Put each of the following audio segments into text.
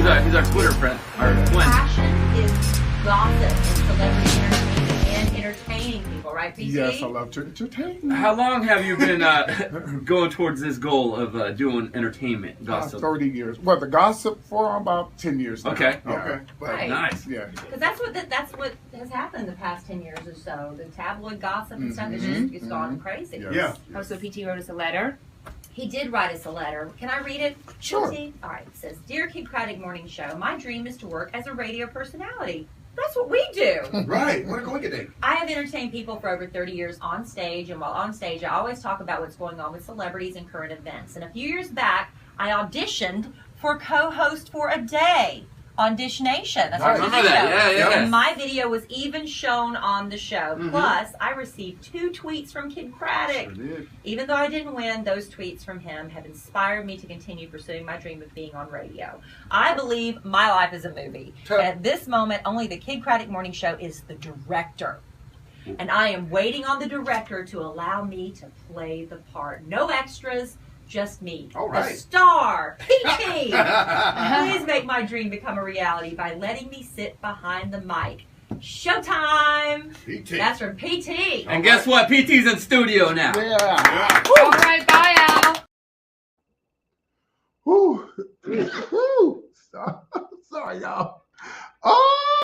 he's our Twitter friend, our His twin. passion is gossip and celebrity entertainment and entertaining people, right, PT? Yes, I love to entertain. How long have you been going towards this goal of doing entertainment gossip? 30 years. Well, the gossip for about 10 years now. Okay. Yeah. Okay. But, Right. Nice. Yeah. Because that's what has happened the past 10 years or so. The tabloid gossip and stuff is just it's gone crazy. Yes. Yeah. Oh, so PT wrote us a letter. He did write us a letter. Can I read it? Sure. PT? All right. It says, "Dear Kid Craddock Morning Show, my dream is to work as a radio personality. That's what we do. Right. What a coincidence. I have entertained people for over 30 years on stage, and while on stage, I always talk about what's going on with celebrities and current events. And a few years back, I auditioned for co-host for a day on Dish Nation. That's our I TV remember that. show. Yeah. And my video was even shown on the show. Plus, I received 2 tweets from Kid Craddock. Sure did. Even though I didn't win, those tweets from him have inspired me to continue pursuing my dream of being on radio. I believe my life is a movie. And at this moment, only the Kid Craddock Morning Show is the director. And I am waiting on the director to allow me to play the part. No extras, just me. All right. The star, PT. Please make my dream become a reality by letting me sit behind the mic. Showtime! PT. That's from PT. And guess what? PT's in studio now. Yeah. All right, bye, Al. Whew. Whew. Sorry, y'all. Oh.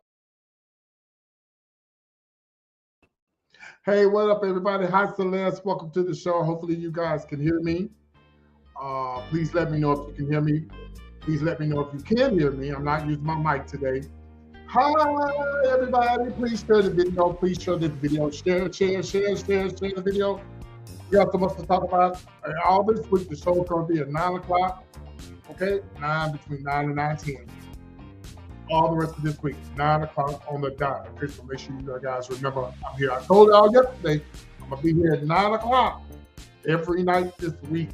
Hey, what up, everybody? Hi, Celeste. Welcome to the show. Hopefully, you guys can hear me. Please let me know if you can hear me. Please let me know if you can hear me. I'm not using my mic today. Hi, everybody. Please share the video. Please share this video. Share the video. We got so much to talk about. All this week, the show is going to be at 9 o'clock. Okay? Between 9 and 9:10. All the rest of this week, 9 o'clock on the dot. Okay, so make sure you guys remember I'm here. I told y'all yesterday, I'm going to be here at 9 o'clock every night this week.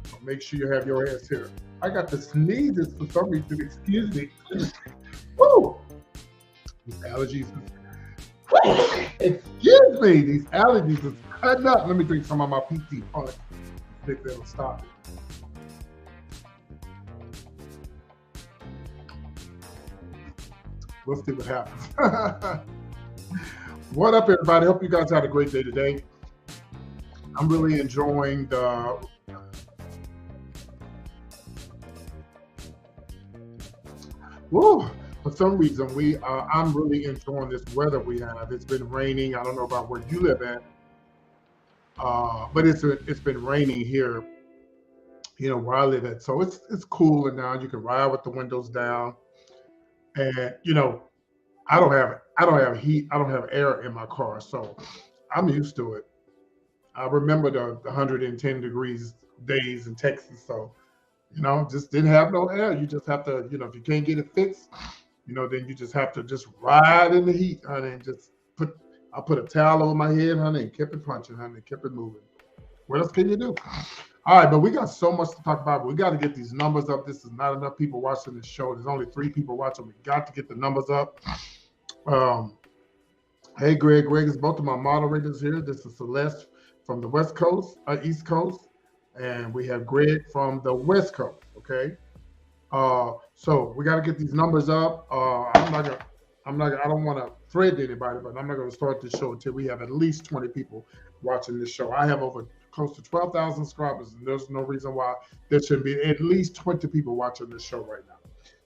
So make sure you have your ass here. I got the sneezes for some reason. Excuse me. Woo! These allergies. Excuse me. These allergies is cutting up. Let me drink some of my PT product. I think that'll stop it. We'll see what happens. What up, everybody? Hope you guys had a great day today. I'm really enjoying the Woo! For some reason, I'm really enjoying this weather we have. It's been raining. I don't know about where you live at, but it's been raining here, where I live at. So it's cooler now. You can ride with the windows down, and I don't have heat. I don't have air in my car, so I'm used to it. I remember the 110 degrees days in Texas, so just didn't have no air. You just have to, if you can't get it fixed, then you just have to just ride in the heat, honey, and I put a towel over my head, honey, and kept it punching, honey, kept it moving. What else can you do? All right, but we got so much to talk about. We got to get these numbers up. This is not enough people watching this show. There's only 3 people watching. We got to get the numbers up. Hey, Greg. Greg is both of my moderators here. This is Celeste from the West Coast, East Coast, and we have Greg from the West Coast. Okay. So we got to get these numbers up. I don't want to thread anybody, but I'm not going to start this show until we have at least 20 people watching this show. I have over close to 12,000 subscribers, and there's no reason why there shouldn't be at least 20 people watching this show right now.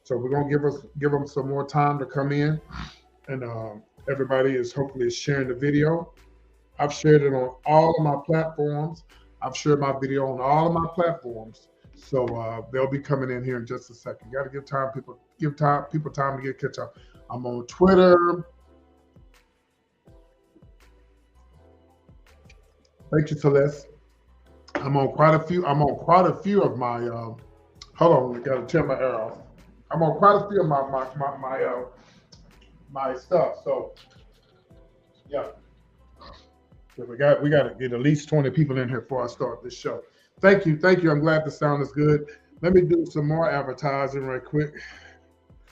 So we're going to give them some more time to come in, and everybody is hopefully sharing the video. I've shared it on all of my platforms. I've shared my video on all of my platforms. So they'll be coming in here in just a second. You got to give people time to catch up. I'm on Twitter. Thank you, Celeste. I'm on quite a few of my. Hold on, I got to turn my air off. I'm on quite a few of my stuff. So yeah. So we got to get at least 20 people in here before I start this show. Thank you. I'm glad the sound is good. Let me do some more advertising right quick.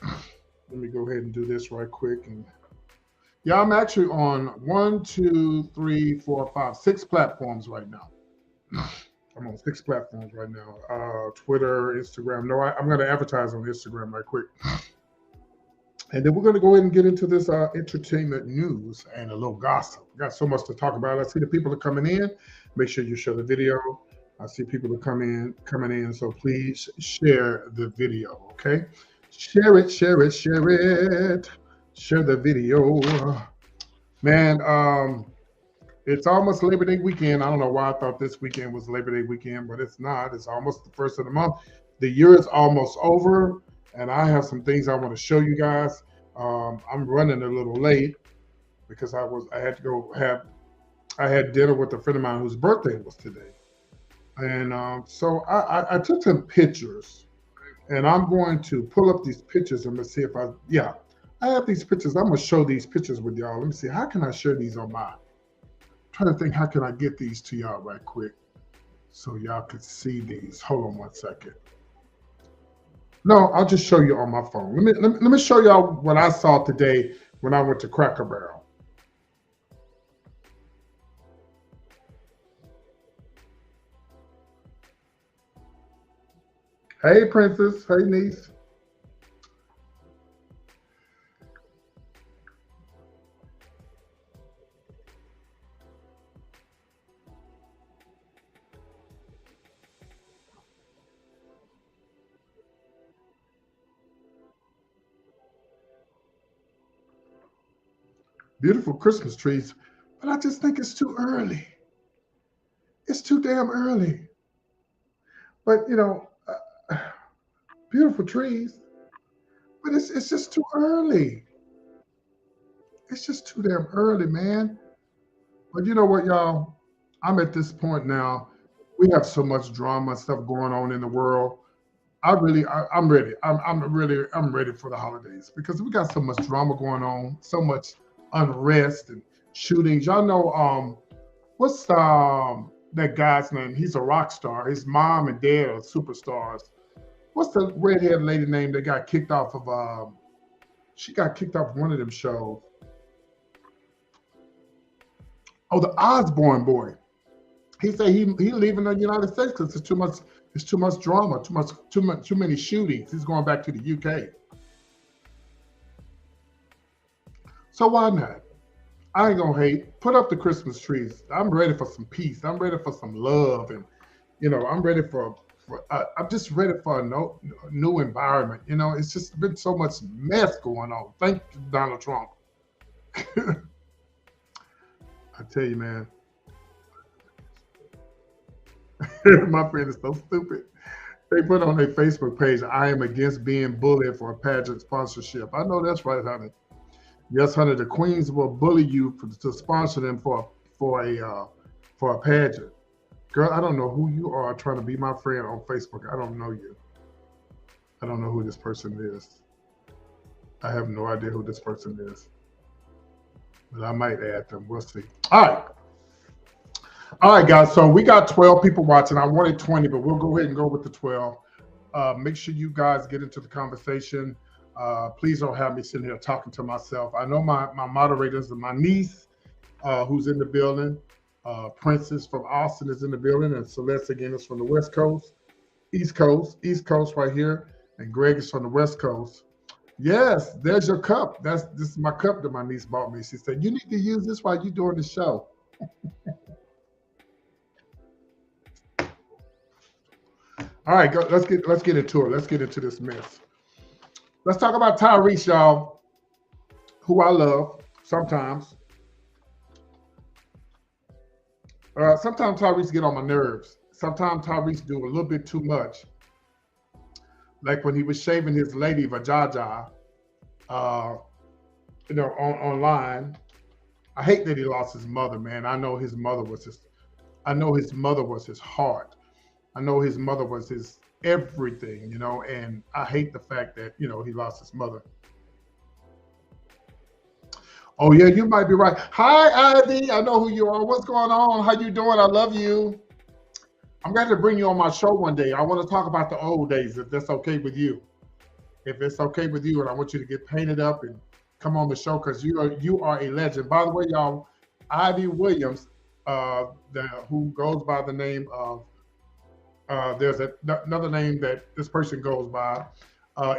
Let me go ahead and do this right quick. And yeah, I'm actually on 6 platforms right now. I'm on 6 platforms right now. Twitter, Instagram. No, I'm going to advertise on Instagram right quick. And then we're going to go ahead and get into this entertainment news and a little gossip. We got so much to talk about. I see the people are coming in. Make sure you share the video. I see people are coming in. So please share the video, okay? Share it. Share the video. Man, it's almost Labor Day weekend. I don't know why I thought this weekend was Labor Day weekend, but it's not. It's almost the first of the month. The year is almost over, and I have some things I want to show you guys. I'm running a little late because I had dinner with a friend of mine whose birthday was today. And so I took some pictures, and I'm going to pull up these pictures and let's see if I have these pictures. I'm going to show these pictures with y'all. Let me see. How can I share these on my... Trying to think, how can I get these to y'all right quick so y'all could see these? Hold on one second. No, I'll just show you on my phone. Let me show y'all what I saw today when I went to Cracker Barrel. Hey, princess. Hey, niece. Beautiful Christmas trees, but I just think it's too early. It's too damn early. But beautiful trees, but it's just too early. It's just too damn early, man. But you know what, y'all? I'm at this point now. We have so much drama and stuff going on in the world. I'm ready. I'm ready for the holidays because we got so much drama going on, so much unrest and shootings. Y'all know what's that guy's name? He's a rock star. His mom and dad are superstars. What's the redhead lady name that got kicked off of she got kicked off one of them shows? Oh, the Osborne boy. He said he leaving the United States because it's too much drama, too many shootings. He's going back to the UK. So why not? I ain't gonna hate. Put up the Christmas trees. I'm ready for some peace. I'm ready for some love, and I'm ready I'm just ready for a new environment. It's just been so much mess going on. Thank you, Donald Trump. I tell you, man. My friend is so stupid. They put on their Facebook page, "I am against being bullied for a pageant sponsorship." I know that's right, honey. Yes, honey, the queens will bully you to sponsor them for a pageant. Girl, I don't know who you are trying to be my friend on Facebook. I don't know you. I don't know who this person is. I have no idea who this person is. But I might add them. We'll see. All right, guys. So we got 12 people watching. I wanted 20, but we'll go ahead and go with the 12. Make sure you guys get into the conversation. Please don't have me sitting here talking to myself. I know my moderators and my niece, who's in the building. Princess from Austin is in the building, and Celeste again is from the West Coast, East Coast right here, and Greg is from the West Coast. Yes, there's your cup. This is my cup that my niece bought me. She said, "You need to use this while you're doing the show." All right, let's get into it. Let's get into this mess. Let's talk about Tyrese, y'all, who I love sometimes. Sometimes Tyrese get on my nerves. Sometimes Tyrese do a little bit too much. Like when he was shaving his lady Vajaja, online. I hate that he lost his mother, man. I know his mother was his heart. I know his mother was his everything, and I hate the fact that, he lost his mother. Oh yeah, you might be right. Hi, Ivy. I know who you are. What's going on? How you doing? I love you. I'm going to bring you on my show one day. I want to talk about the old days, if that's okay with you. If it's okay with you, and I want you to get painted up and come on the show because you are a legend. By the way, y'all, Ivy Williams, who goes by the name of There's another name that this person goes by,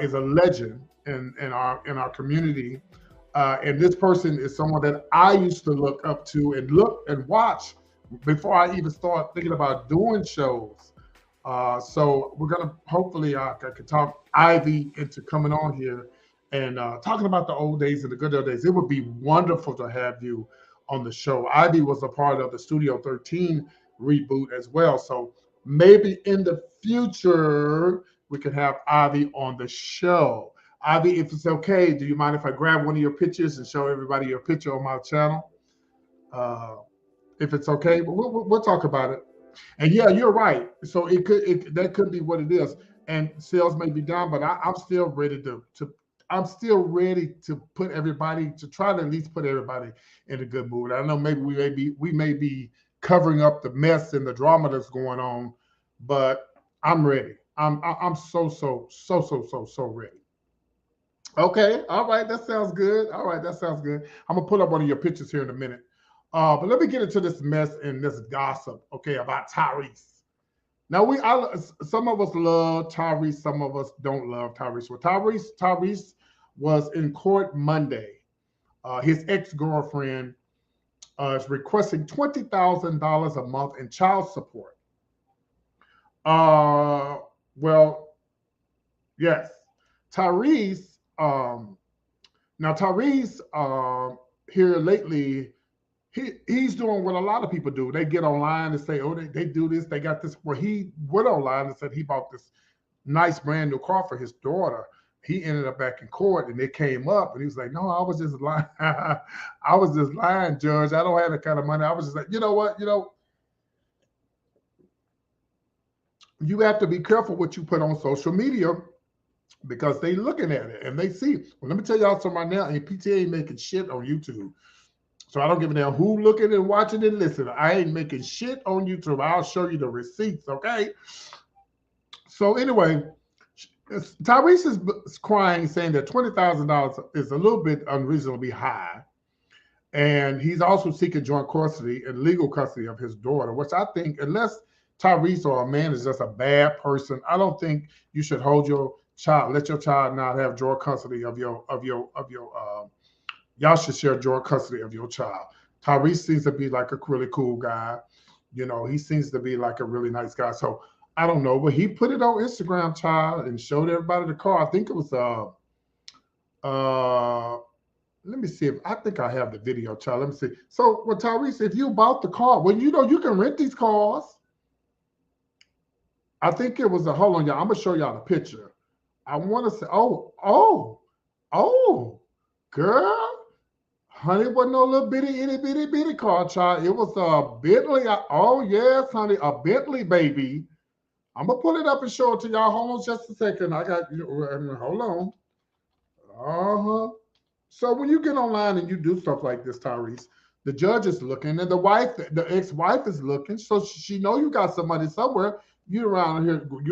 is a legend in our community, and this person is someone that I used to look up to and look and watch before I even start thinking about doing shows. So we're gonna hopefully I could talk Ivy into coming on here and talking about the old days and the good old days. It would be wonderful to have you on the show. Ivy was a part of the Studio 13 reboot as well. So maybe in the future we could have Ivy on the show. Ivy, if it's okay, do you mind if I grab one of your pictures and show everybody your picture on my channel? Uh, if it's okay, we'll talk about it. And yeah, you're right. So that could be what it is. And sales may be down, but I'm still ready to I'm still ready to put everybody to try to at least put everybody in a good mood. I know maybe we may be covering up the mess and the drama that's going on, but I'm ready. I'm so ready. Okay, all right, that sounds good. All right, that sounds good. I'm gonna put up one of your pictures here in a minute. But let me get into this mess and this gossip, okay, about Tyrese. Now some of us love Tyrese, some of us don't love Tyrese. Well, Tyrese was in court Monday. His ex-girlfriend is requesting $20,000 a month in child support. Well, yes, Tyrese. Now Tyrese here lately, he's doing what a lot of people do. They get online and say, oh, they do this, they got this. Well, he went online and said he bought this nice brand new car for his daughter. He ended up back in court and it came up and he was like, no, I was just lying. I was just lying, Judge. I don't have that kind of money. I was just like, you know what? You have to be careful what you put on social media because they looking at it and they see. Well, let me tell y'all something right now. And PTA ain't making shit on YouTube. So I don't give a damn who looking and watching and listening. I ain't making shit on YouTube. I'll show you the receipts, okay? So anyway, Tyrese is crying, saying that $20,000 is a little bit unreasonably high. And he's also seeking joint custody and legal custody of his daughter, which I think, unless Tyrese or a man is just a bad person, I don't think you should hold your child, let your child not have joint custody of your y'all should share joint custody of your child. Tyrese seems to be like a really cool guy. He seems to be like a really nice guy. So I don't know, but he put it on Instagram, child, and showed everybody the car. I think it was let me see if I think I have the video, child. Let me see. So, well, Tyrese, if you bought the car, well, you can rent these cars. I think it was hold on, y'all. I'm gonna show y'all the picture. I want to say, oh, girl. Honey, it wasn't no little bitty car, child. It was a Bentley. Oh, yes, honey, a Bentley, baby. I'm going to pull it up and show it to y'all. Hold on just a second. Hold on. Uh-huh. So when you get online and you do stuff like this, Tyrese, the judge is looking and the ex-wife is looking. So she know you got some money somewhere. You're around here going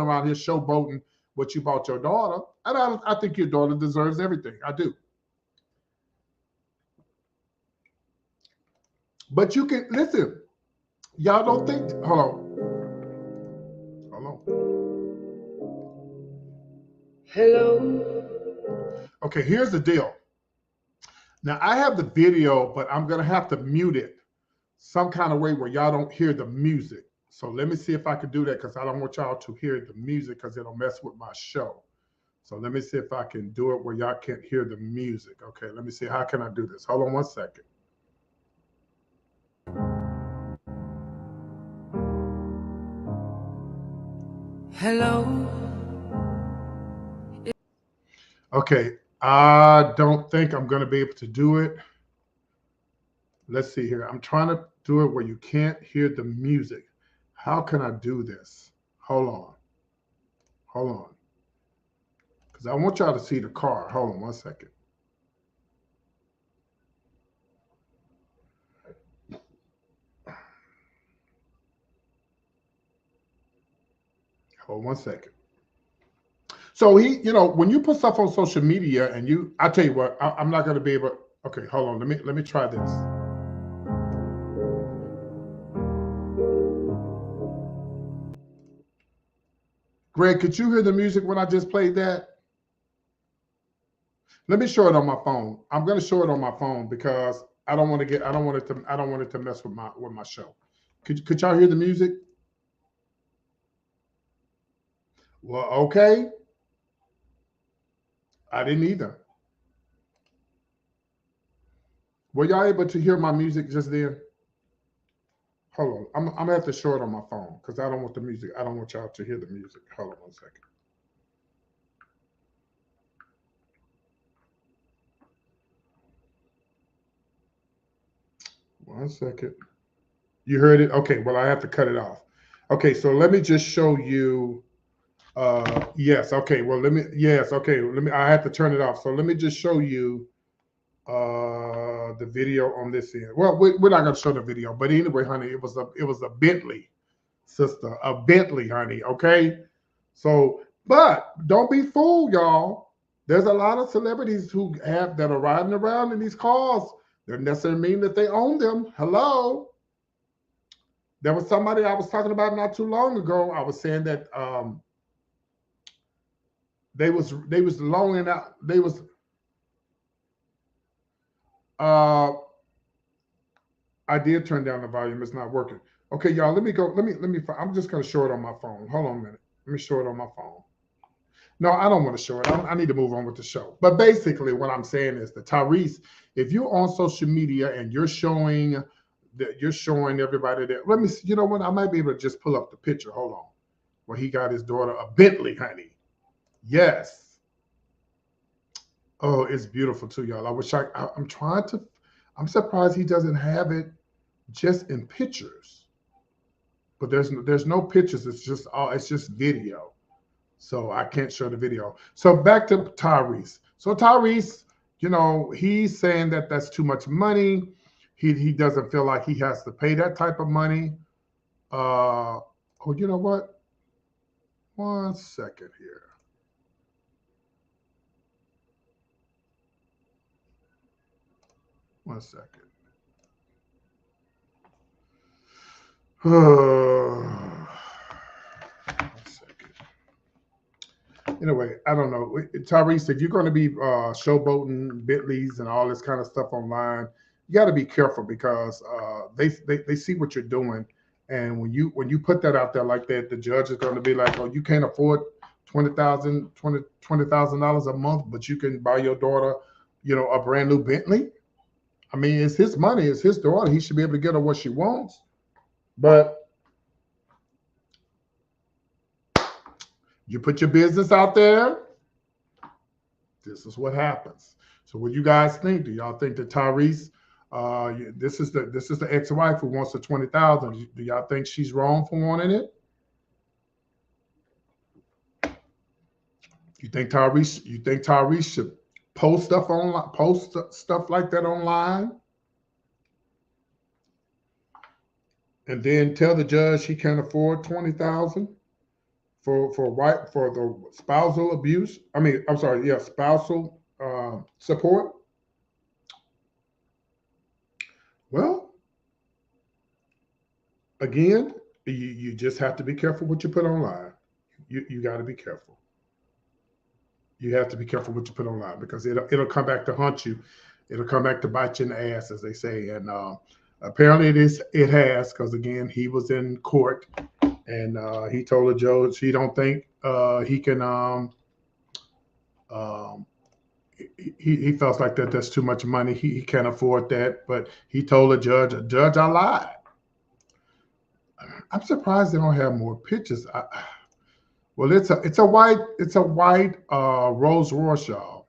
around here showboating what you bought your daughter. And I think your daughter deserves everything. I do. But you can listen. Y'all don't think. Hold on. Hello. Okay, here's the deal. Now I have the video, but I'm gonna have to mute it some kind of way where y'all don't hear the music. So let me see if I can do that because I don't want y'all to hear the music because it'll mess with my show. So let me see if I can do it where y'all can't hear the music. Okay, let me see. How can I do this? Hold on one second. Hello. Okay, I don't think I'm going to be able to do it. Let's see here. I'm trying to do it where you can't hear the music. How can I do this? Hold on. Because I want y'all to see the car. Hold on one second. Hold 1 second. So when you put stuff on social media and I tell you what, I'm not going to be able. Okay, hold on. Let me try this. Greg, could you hear the music when I just played that? Let me show it on my phone. I'm going to show it on my phone because I don't want it to mess with my show. Could y'all hear the music? Well, okay. I didn't either. Were y'all able to hear my music just then? Hold on. I'm gonna have to show it on my phone because I don't want the music. I don't want y'all to hear the music. Hold on 1 second. One second. You heard it? Okay, well, I have to cut it off. Okay, so let me just show you. Yes, okay. Well, I have to turn it off. So let me just show you the video on this end. Well, we're not gonna show the video, but anyway, honey, it was a Bentley, sister, a Bentley, honey. Okay, so but don't be fooled, y'all. There's a lot of celebrities that are riding around in these cars. Doesn't necessarily mean that they own them. Hello. There was somebody I was talking about not too long ago. I was saying that they was loaning out. They was I did turn down the volume. It's not working. Okay, y'all. Let me go. Let me. I'm just gonna show it on my phone. Hold on a minute. Let me show it on my phone. No, I don't want to show it. I need to move on with the show. But basically, what I'm saying is that Tyrese, if you're on social media and you're showing everybody that, let me see, you know what? I might be able to just pull up the picture. Hold on. Where he got his daughter a Bentley, honey. Yes. Oh, it's beautiful too, y'all. I'm surprised he doesn't have it just in pictures. But there's no pictures. It's just video. So I can't show the video. So back to Tyrese. So Tyrese, he's saying that that's too much money. He doesn't feel like he has to pay that type of money. You know what? 1 second here. One second. Anyway, I don't know. Tyrese, if you're going to be showboating Bentleys and all this kind of stuff online, you got to be careful because they see what you're doing. And when you put that out there like that, the judge is going to be like, oh, you can't afford $20,000 a month, but you can buy your daughter, a brand new Bentley. I mean, it's his money. It's his daughter. He should be able to get her what she wants. But you put your business out there, this is what happens. So what do you guys think? Do y'all think that Tyrese, this is the ex-wife who wants the $20,000? Do y'all think she's wrong for wanting it? You think Tyrese should post stuff like that online? And then tell the judge he can't afford $20,000 for the spousal abuse. Spousal support. Well, again, you just have to be careful what you put online. You got to be careful. You have to be careful what you put online because it'll come back to haunt you. It'll come back to bite you in the ass, as they say. And apparently it has, because again, he was in court and he told the judge he don't think he can. He felt like that's too much money. He can't afford that. But he told the judge, I lied. I'm surprised they don't have more pictures. Well, it's a white Rolls Royce, y'all.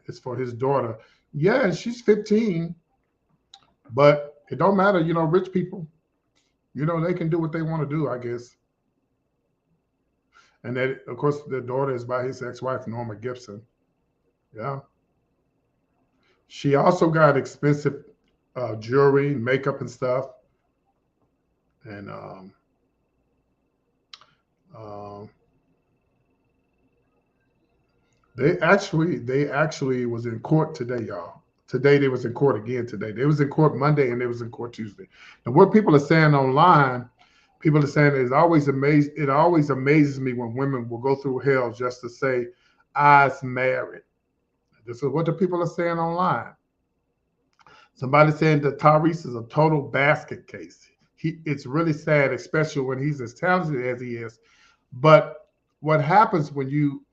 It's for his daughter. Yeah, she's 15, but it don't matter. Rich people, they can do what they want to do, I guess. And that, of course, the daughter is by his ex-wife, Norma Gibson. Yeah. She also got expensive jewelry, makeup, and stuff. And they actually was in court today, y'all. Today they was in court again today. They was in court Monday and they was in court Tuesday. And what people are saying online People are saying it always amazes me when women will go through hell just to say, I's married. This is what the people are saying online. Somebody saying that Tyrese is a total basket case. It's really sad, especially when he's as talented as he is. But what happens when you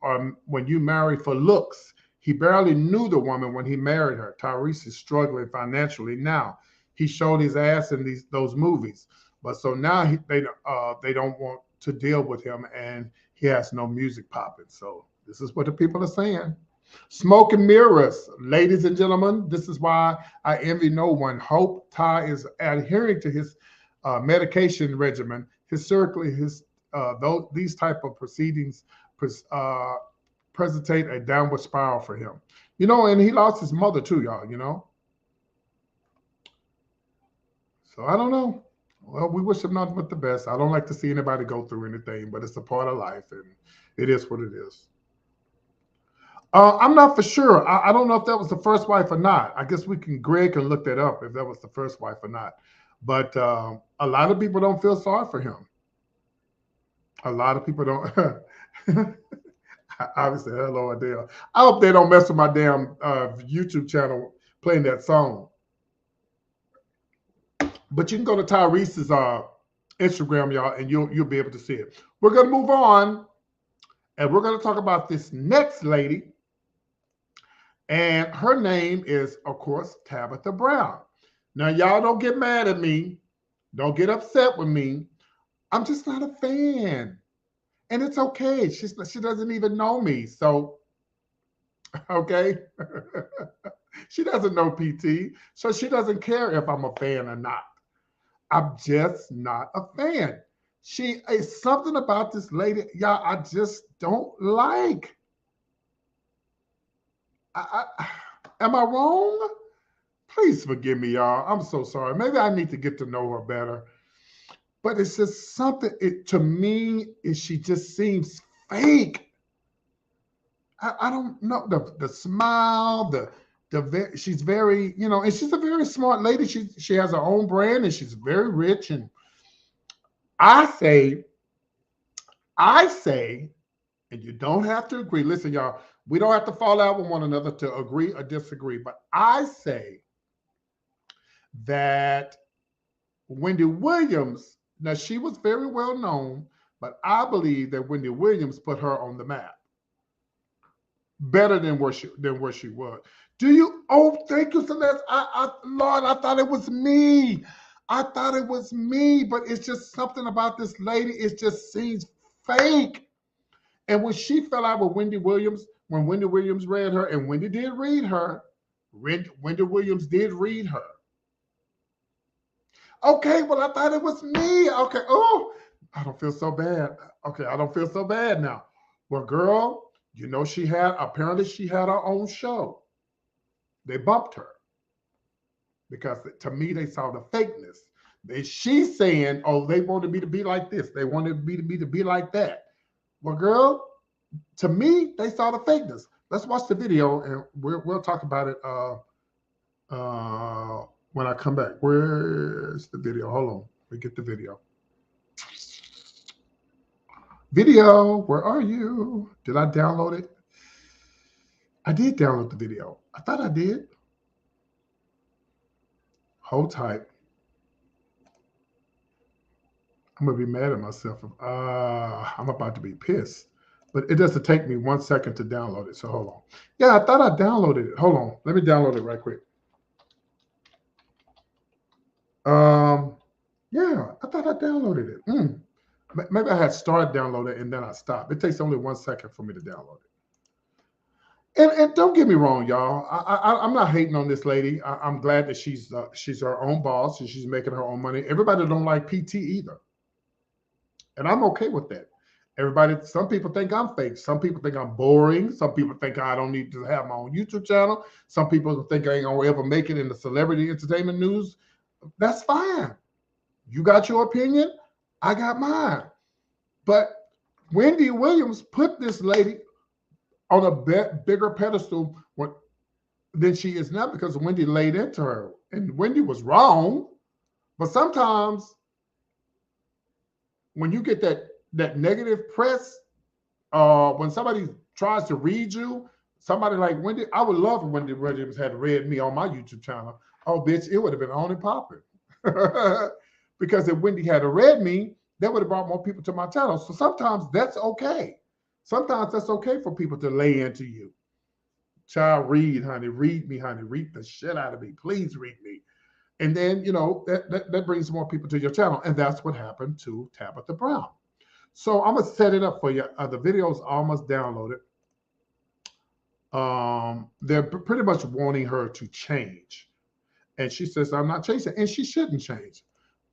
marry for looks? He barely knew the woman when he married her. Tyrese is struggling financially now. He showed his ass in those movies, but so now they don't want to deal with him, and he has no music popping. So this is what the people are saying. Smoke and mirrors, ladies and gentlemen. This is why I envy no one. Hope Ty is adhering to his medication regimen. Historically, these type of proceedings uh, presentate a downward spiral for him. And he lost his mother too, y'all. So I don't know. Well, we wish him nothing but the best. I don't like to see anybody go through anything, but it's a part of life, and it is what it is. I'm not for sure. I don't know if that was the first wife or not. I guess Greg can look that up if that was the first wife or not. But a lot of people don't feel sorry for him. A lot of people don't. Obviously, hello, Adele. I hope they don't mess with my damn YouTube channel playing that song. But you can go to Tyrese's Instagram, y'all, and you'll be able to see it. We're going to move on, and we're going to talk about this next lady. And her name is, of course, Tabitha Brown. Now, y'all don't get mad at me. Don't get upset with me. I'm just not a fan. And it's okay. She doesn't even know me. So, okay. She doesn't know PT. So she doesn't care if I'm a fan or not. I'm just not a fan. She is something about this lady, y'all, I just don't like. Am I wrong? Please forgive me, y'all. I'm so sorry. Maybe I need to get to know her better. But it's just something, to me, she just seems fake. I don't know. The smile, she's very, and she's a very smart lady. She has her own brand, and she's very rich. And I say, and you don't have to agree. Listen, y'all, we don't have to fall out with one another to agree or disagree. But I say that Wendy Williams, now she was very well known, but I believe that Wendy Williams put her on the map better than where she was. Do you? Oh, thank you, Celeste. Lord, I thought it was me. But it's just something about this lady. It just seems fake. And when she fell out with Wendy Williams, when Wendy Williams read her, and Wendy did read her, Wendy Williams did read her. Okay, well, I thought it was me. Okay, oh, I don't feel so bad. Okay, I don't feel so bad now. Well, girl, apparently she had her own show. They bumped her because to me, they saw the fakeness. She's saying, oh, they wanted me to be like this. They wanted me to be like that. Well, girl, to me, they saw the fakeness. Let's watch the video, and we'll talk about it when I come back. Where's the video? Hold on. We get the video. Video, where are you? Did I download it? I did download the video. I thought I did. Hold tight. I'm going to be mad at myself. I'm about to be pissed. But it doesn't take me 1 second to download it. So hold on. Yeah, I thought I downloaded it. Hold on. Let me download it right quick. Yeah, I thought I downloaded it. Maybe I had started downloading and then I stopped. It takes only 1 second for me to download it. And don't get me wrong, y'all. I'm not hating on this lady. I'm glad that she's her own boss and she's making her own money. Everybody don't like PT either. And I'm okay with that. Some people think I'm fake. Some people think I'm boring. Some people think I don't need to have my own YouTube channel. Some people think I ain't gonna ever make it in the celebrity entertainment news. That's fine. You got your opinion. I got mine. But Wendy Williams put this lady on a bigger pedestal than she is now because Wendy laid into her. And Wendy was wrong. But sometimes when you get that negative press, when somebody tries to read you, somebody like Wendy, I would love if Wendy Williams had read me on my YouTube channel. Oh, bitch, it would have been on and popping. Because if Wendy had read me, that would have brought more people to my channel. So sometimes that's okay. Sometimes that's okay for people to lay into you. Child, read, honey. Read me, honey. Read the shit out of me. Please read me. And then, that brings more people to your channel. And that's what happened to Tabitha Brown. So I'm going to set it up for you. The video is almost downloaded. They're pretty much wanting her to change. And she says, I'm not changing. And she shouldn't change.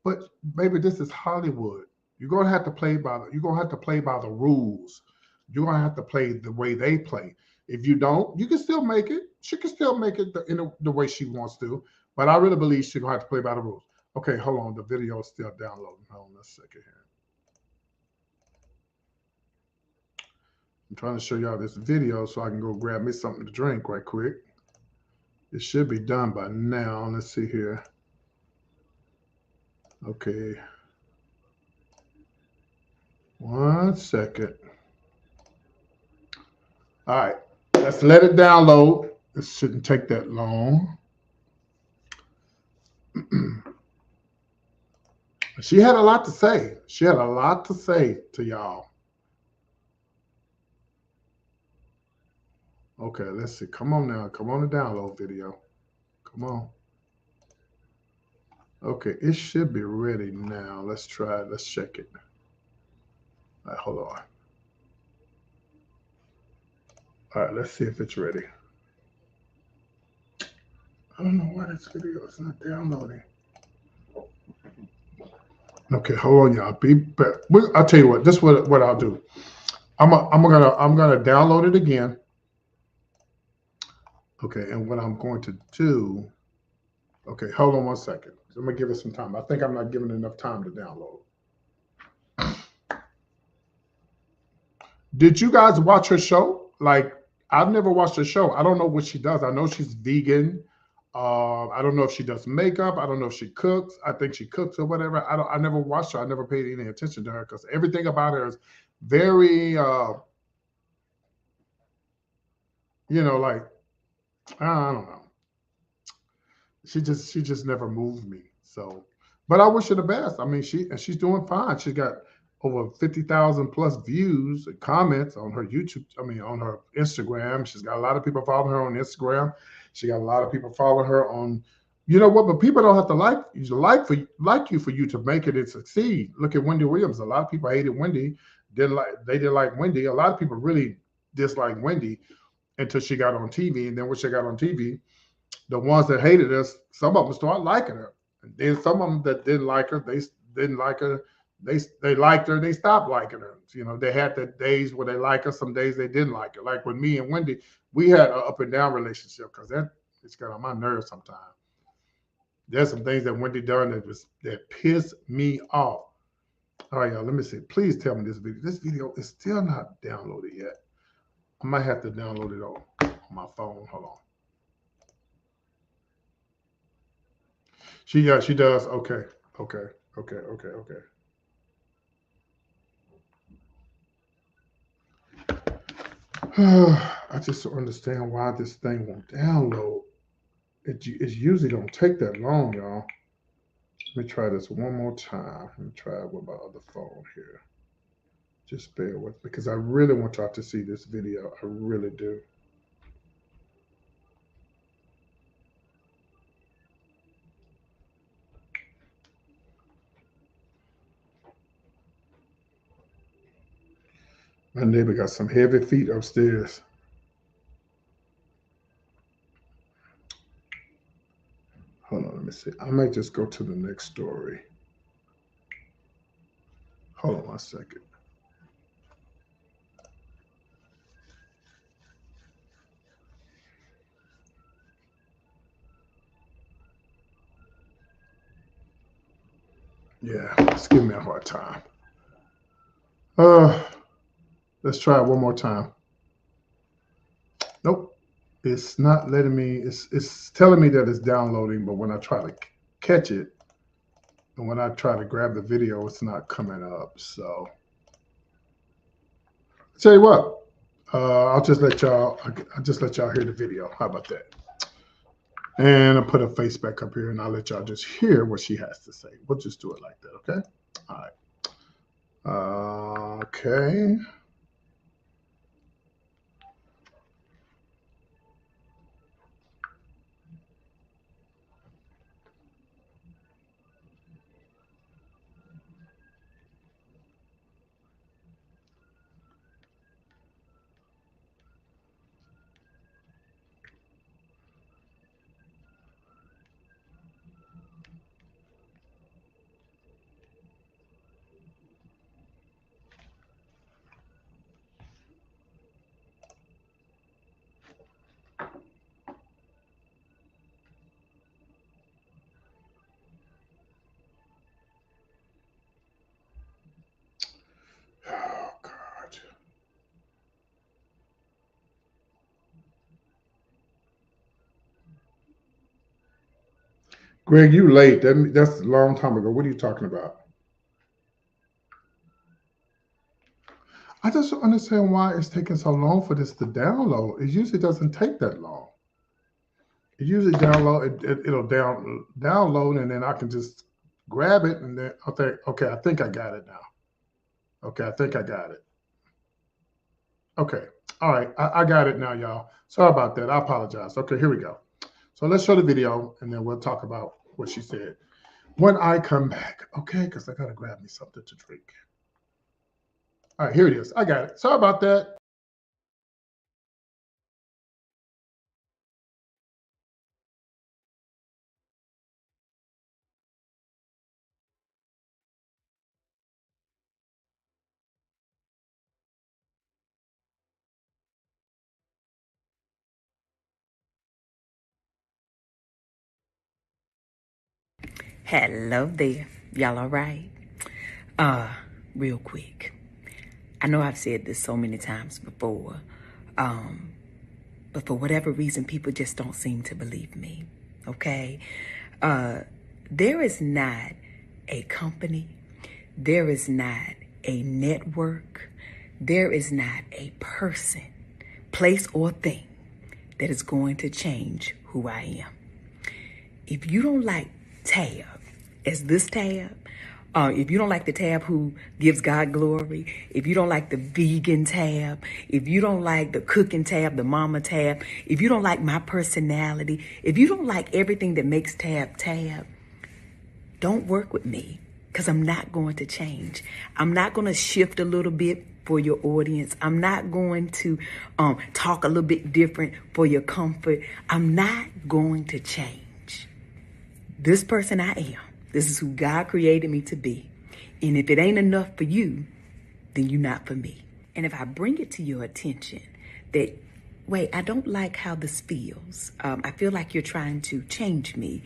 But baby, this is Hollywood. You're going to have to play by the rules. You're going to have to play the way they play. If you don't, you can still make it. She can still make it in the way she wants to. But I really believe she's going to have to play by the rules. Okay, hold on. The video is still downloading. Hold on a second here. I'm trying to show y'all this video so I can go grab me something to drink right quick. It should be done by now. Let's see here. Okay. 1 second. All right. Let's let it download. This shouldn't take that long. She had a lot to say. She had a lot to say to y'all. Okay, let's see. Come on now. Come on the download video. Come on. Okay, it should be ready now. Let's try it. Let's check it. All right, hold on. All right, let's see if it's ready. I don't know why this video is not downloading. Okay, hold on, y'all. I'll tell you what. This is what I'll do. I'm gonna download it again. Okay, and what I'm going to do. Okay, hold on 1 second. I'm gonna give it some time. I think I'm not giving enough time to download. Did you guys watch her show? Like, I've never watched her show. I don't know what she does. I know she's vegan. I don't know if she does makeup. I don't know if she cooks. I think she cooks or whatever. I never watched her. I never paid any attention to her because everything about her is very, like, I don't know. She just never moved me. So, but I wish her the best. I mean, she's doing fine. She got over 50,000 plus views and comments on her YouTube. I mean, on her Instagram. She's got a lot of people following her on Instagram. She got a lot of people following her on, you know what? But people don't have to like you for you to make it and succeed. Look at Wendy Williams. A lot of people hated Wendy. They didn't like Wendy. A lot of people really disliked Wendy until she got on TV. And then when she got on TV, the ones that hated us, some of them started liking her. And then some of them that didn't like her, they didn't like her. They liked her, they stopped liking her. They had the days where they like her, some days they didn't like her. Like with me and Wendy, we had an up and down relationship because it's got on my nerves sometimes. There's some things that Wendy done that pissed me off. All right, y'all, let me see. Please tell me this video. This video is still not downloaded yet. I might have to download it on my phone. Hold on. She does. Okay. I just don't understand why this thing won't download. It usually don't take that long, y'all. Let me try this one more time. Let me try it with my other phone here. Just bear with me because I really want y'all to see this video. I really do. My neighbor got some heavy feet upstairs. Hold on, let me see. I might just go to the next story. Hold on 1 second. Yeah, it's giving me a hard time. Let's try it one more time. Nope. It's not letting me, it's telling me that it's downloading, but when I try to catch it, And when I try to grab the video, it's not coming up. So tell you what, I'll just let y'all. I'll just let y'all hear the video. How about that? And I'll put her face back up here, and I'll let y'all just hear what she has to say. We'll just do it like that, okay? All right. Okay. Oh God. Greg, you late. That's a long time ago. What are you talking about? I just don't understand why it's taking so long for this to download. It usually doesn't take that long. It usually it'll download, and then I can just grab it, and then I'll think, okay, I think I got it now. Okay, I think I got it. Okay, all right, I got it now, y'all. Sorry about that. I apologize. Okay, here we go. So let's show the video, and then we'll talk about what she said when I come back. Okay, because I gotta grab me something to drink. All right, here it is. I got it. Sorry about that. Hello there. Y'all all right? Uh, Real quick. I know I've said this so many times before, but for whatever reason, people just don't seem to believe me, okay? There is not a company, there is not a network, there is not a person, place, or thing that is going to change who I am. If you don't like Tab as this Tab, if you don't like the Tab who gives God glory, if you don't like the vegan Tab, if you don't like the cooking Tab, the mama Tab, if you don't like my personality, if you don't like everything that makes Tab Tab, don't work with me, because I'm not going to change. I'm not going to shift a little bit for your audience. I'm not going to talk a little bit different for your comfort. I'm not going to change. This person I am. This is who God created me to be. And if it ain't enough for you, then you're not for me. And if I bring it to your attention that, wait, I don't like how this feels. I feel like you're trying to change me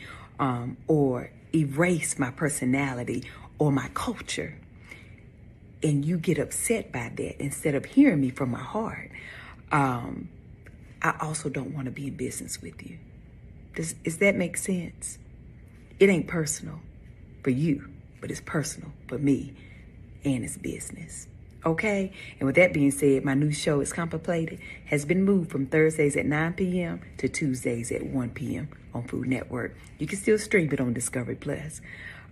or erase my personality or my culture. And you get upset by that instead of hearing me from my heart. I also don't want to be in business with you. Does that make sense? It ain't personal for you, but it's personal for me, and it's business. Okay? And with that being said, my new show, Is Contemplated, has been moved from Thursdays at 9 p.m. to Tuesdays at 1 p.m. on Food Network. You can still stream it on Discovery Plus.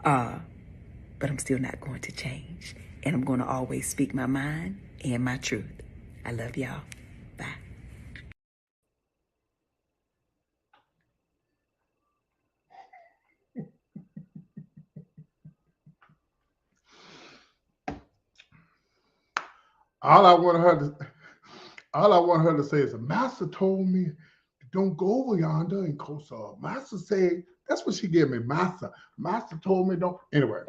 But I'm still not going to change. And I'm going to always speak my mind and my truth. I love y'all. Bye. All I want her to say is, the master told me, don't go over yonder in Kosa. Master said, that's what she gave me. Master told me don't. Anyway,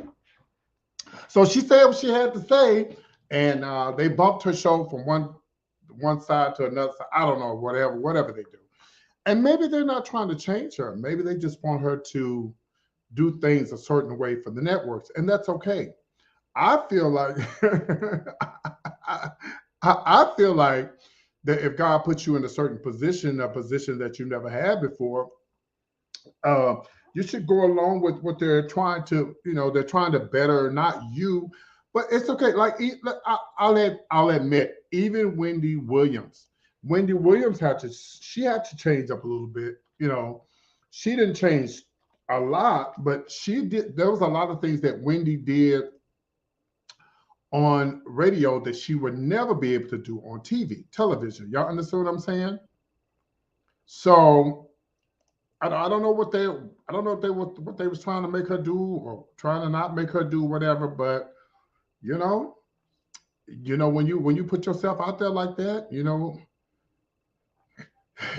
so she said what she had to say, and they bumped her show from one side to another side. I don't know, whatever they do. And maybe they're not trying to change her. Maybe they just want her to do things a certain way for the networks, and that's okay. I feel like I feel like that if God puts you in a certain position, a position that you never had before, Uh, you should go along with what they're trying to, they're trying to better not you, but it's okay. Like I'll admit, even Wendy Williams she had to change up a little bit. She didn't change a lot, but she did. There was a lot of things that Wendy did on radio that she would never be able to do on television. Y'all understand what I'm saying? So I don't know what what they was trying to make her do or trying to not make her do whatever. But you know, when you put yourself out there like that, you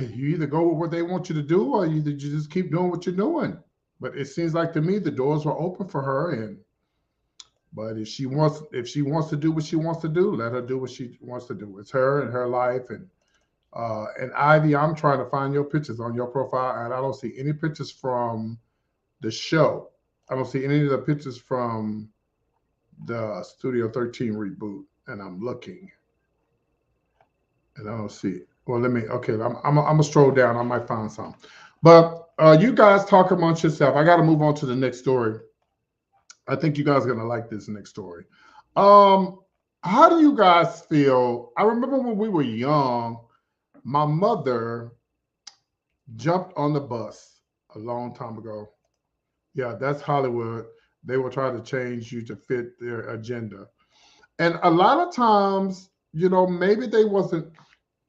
either go with what they want you to do or you just keep doing what you're doing. But it seems like to me the doors were open for her, but if she wants to do what she wants to do, let her do what she wants to do. It's her and her life. And Ivy, I'm trying to find your pictures on your profile, and I don't see any pictures from the show. I don't see any of the pictures from the Studio 13 reboot, and I'm looking, and I don't see it. Well, okay, I'm gonna stroll down. I might find some. But you guys talk amongst yourself. I got to move on to the next story. I think you guys are gonna like this next story. How do you guys feel? I remember when we were young, my mother jumped on the bus a long time ago. Yeah, that's Hollywood. They will try to change you to fit their agenda. And a lot of times, maybe they wasn't,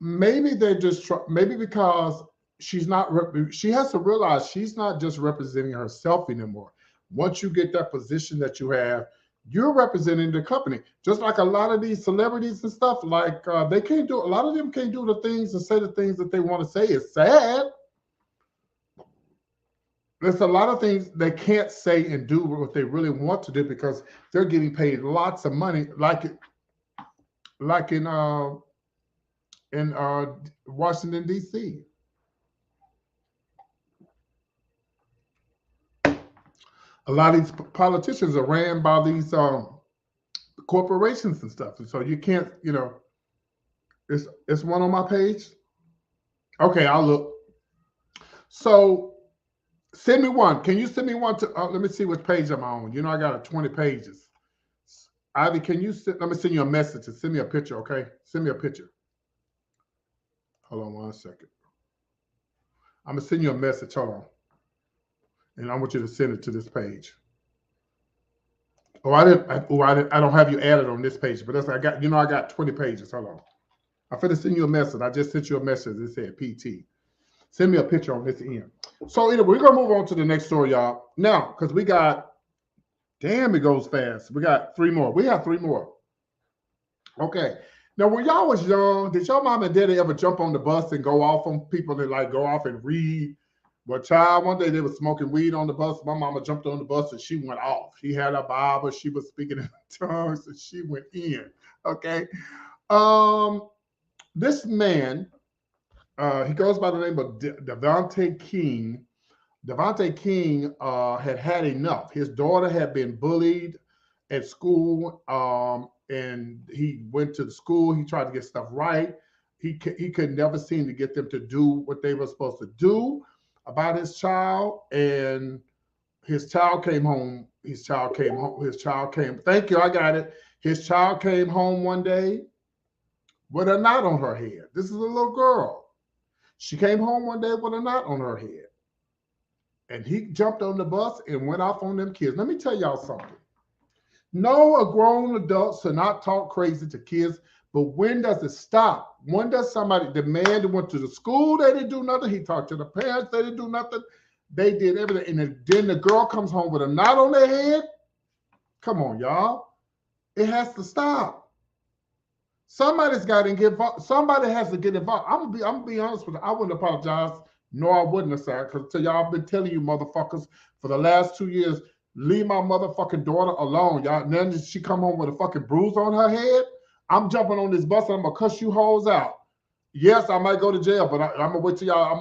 maybe they just, maybe because she has to realize she's not just representing herself anymore. Once you get that position that you have, you're representing the company. Just like a lot of these celebrities and stuff, like a lot of them can't do the things and say the things that they want to say. It's sad. There's a lot of things they can't say and do what they really want to do because they're getting paid lots of money, like in Washington, D.C. A lot of these politicians are ran by these corporations and stuff. And so you can't, it's one on my page. Okay, I'll look. So send me one. Can you send me one to, let me see which page I'm on. I got 20 pages. Ivy, let me send you a message and send me a picture, okay? Send me a picture. Hold on 1 second. I'm going to send you a message. Hold on. And I want you to send it to this page. I don't have you added on this page, but I got 20 pages. Hold on. I'm finna send you a message. I just sent you a message that said PT. Send me a picture on this end. So anyway, we're gonna move on to the next story, y'all. Now, because it goes fast. We got 3 more. We have 3 more. Okay. Now, when y'all was young, did your mom and daddy ever jump on the bus and go off on people that like go off and read? Well, child, one day they were smoking weed on the bus. My mama jumped on the bus and she went off. She had a Bible. She was speaking in tongues and she went in. Okay. This man, he goes by the name of Devontae King. Devontae King had enough. His daughter had been bullied at school, and he went to the school. He tried to get stuff right. He could never seem to get them to do what they were supposed to do about his child. And his child came home. Thank you, I got it. His child came home one day with a knot on her head. This is a little girl. She came home one day with a knot on her head. And he jumped on the bus and went off on them kids. Let me tell y'all something. No, a grown adult should not talk crazy to kids, but when does it stop? When does the man that went to the school, they didn't do nothing. He talked to the parents, they didn't do nothing. They did everything. And then the girl comes home with a knot on their head. Come on, y'all. It has to stop. Somebody's got to get involved. Somebody has to get involved. I'm gonna be honest with you. I wouldn't apologize. No, I wouldn't have said, because y'all, I've been telling you motherfuckers for the last 2 years, leave my motherfucking daughter alone, y'all. And then she come home with a fucking bruise on her head. I'm jumping on this bus and I'm gonna cuss you hoes out. Yes, I might go to jail, but I'm gonna wait till y'all.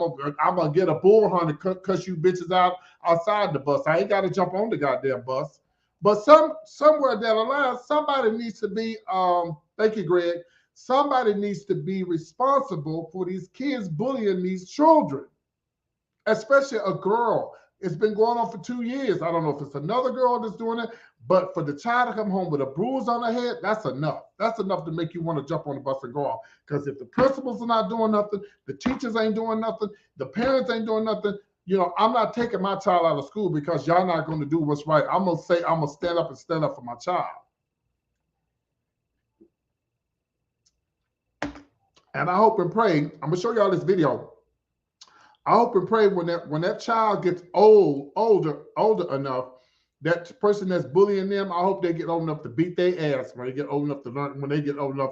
I'm gonna get a bullhorn and cuss you bitches out outside the bus. I ain't gotta jump on the goddamn bus. But somewhere down the line, somebody needs to be. Thank you, Greg. Somebody needs to be responsible for these kids bullying these children. especially a girl. It's been going on for 2 years. I don't know if it's another girl that's doing it, but for the child to come home with a bruise on her head, that's enough. That's enough to make you want to jump on the bus and go off. Because if the principals are not doing nothing, the teachers ain't doing nothing, the parents ain't doing nothing, I'm not taking my child out of school because y'all not going to do what's right. I'm going to say, I'm going to stand up for my child. And I hope and pray, I'm going to show y'all this video. I hope and pray when that child gets older enough, that person that's bullying them, I hope they get old enough to beat their ass when they get old enough to learn, when they get old enough.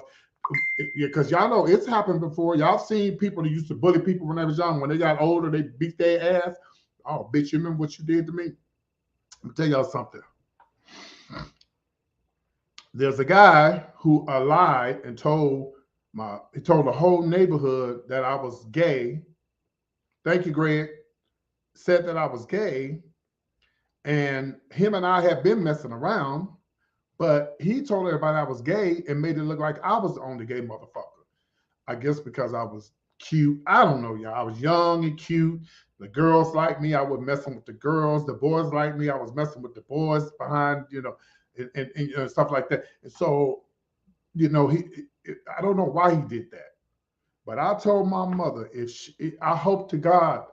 Because y'all know it's happened before. Y'all seen people that used to bully people when they was young. When they got older, they beat their ass. Oh, bitch, you remember what you did to me? Let me tell y'all something. There's a guy who lied and told the whole neighborhood that I was gay. Thank you, Greg. Said that I was gay. And him and I had been messing around, but he told everybody I was gay and made it look like I was the only gay motherfucker. I guess because I was cute. I don't know, y'all. I was young and cute. The girls liked me. I was messing with the girls. The boys liked me. I was messing with the boys behind, and stuff like that. And so, I don't know why he did that. But I told my mother, I hope to God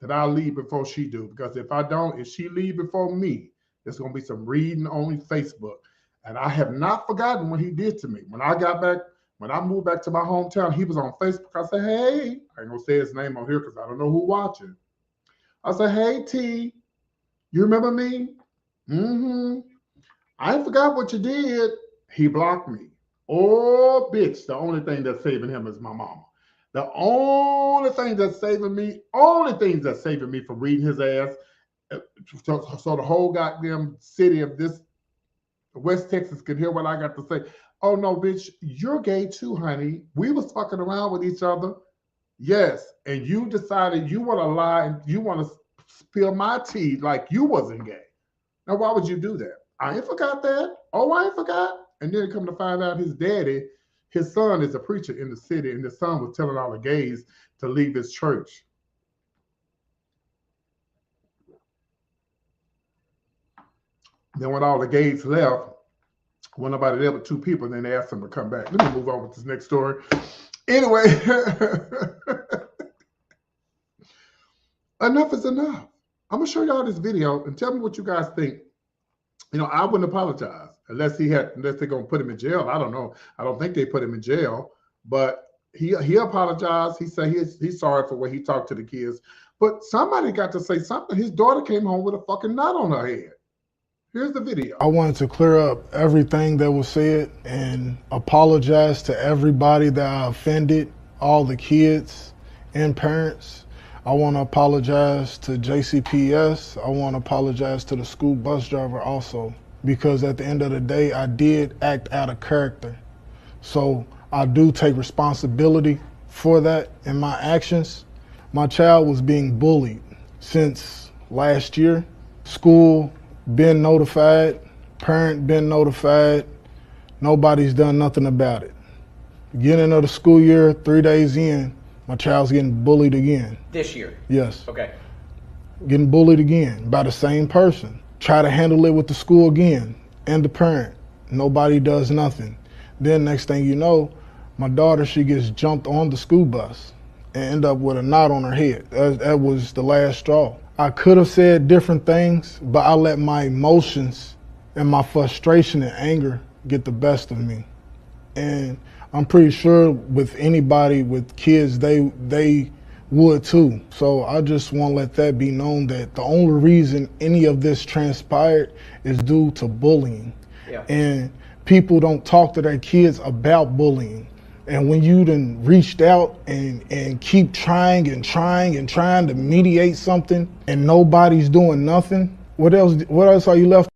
that I'll leave before she do. Because if I don't, if she leave before me, there's going to be some reading on Facebook. And I have not forgotten what he did to me. When I moved back to my hometown, he was on Facebook. I said, hey, I ain't going to say his name on here because I don't know who watching. I said, hey, T, you remember me? Mm-hmm. I ain't forgot what you did. He blocked me. Oh, bitch, the only thing that's saving him is my mama. The only thing that's saving me from reading his ass, so the whole goddamn city of this West Texas can hear what I got to say. Oh, no, bitch, you're gay too, honey. We was fucking around with each other. Yes, and you decided you want to lie and you want to spill my tea like you wasn't gay. Now, why would you do that? I ain't forgot that. Oh, I ain't forgot. And then come to find out his son is a preacher in the city, and the son was telling all the gays to leave his church. Then when all the gays left, when nobody there but two people, then they asked him to come back. Let me move on with this next story. Anyway, enough is enough. I'm going to show y'all this video and tell me what you guys think. I wouldn't apologize unless they're going to put him in jail. I don't know. I don't think they put him in jail, but he apologized. He said he's sorry for what he talked to the kids, but somebody got to say something. His daughter came home with a fucking knot on her head. Here's the video. I wanted to clear up everything that was said and apologize to everybody that I offended, all the kids and parents. I want to apologize to JCPS. I want to apologize to the school bus driver also, because at the end of the day, I did act out of character. So I do take responsibility for that in my actions. My child was being bullied since last year. School been notified, parent been notified. Nobody's done nothing about it. Beginning of the school year, 3 days in, my child's getting bullied again. This year? Yes. Okay. Getting bullied again by the same person. Try to handle it with the school again and the parent. Nobody does nothing. Then next thing you know, my daughter, she gets jumped on the school bus and end up with a knot on her head. That was the last straw. I could have said different things, but I let my emotions and my frustration and anger get the best of me. And I'm pretty sure with anybody with kids, they would too. So I just want to let that be known that the only reason any of this transpired is due to bullying. Yeah. And people don't talk to their kids about bullying. And when you done reached out and keep trying to mediate something and nobody's doing nothing, what else are you left?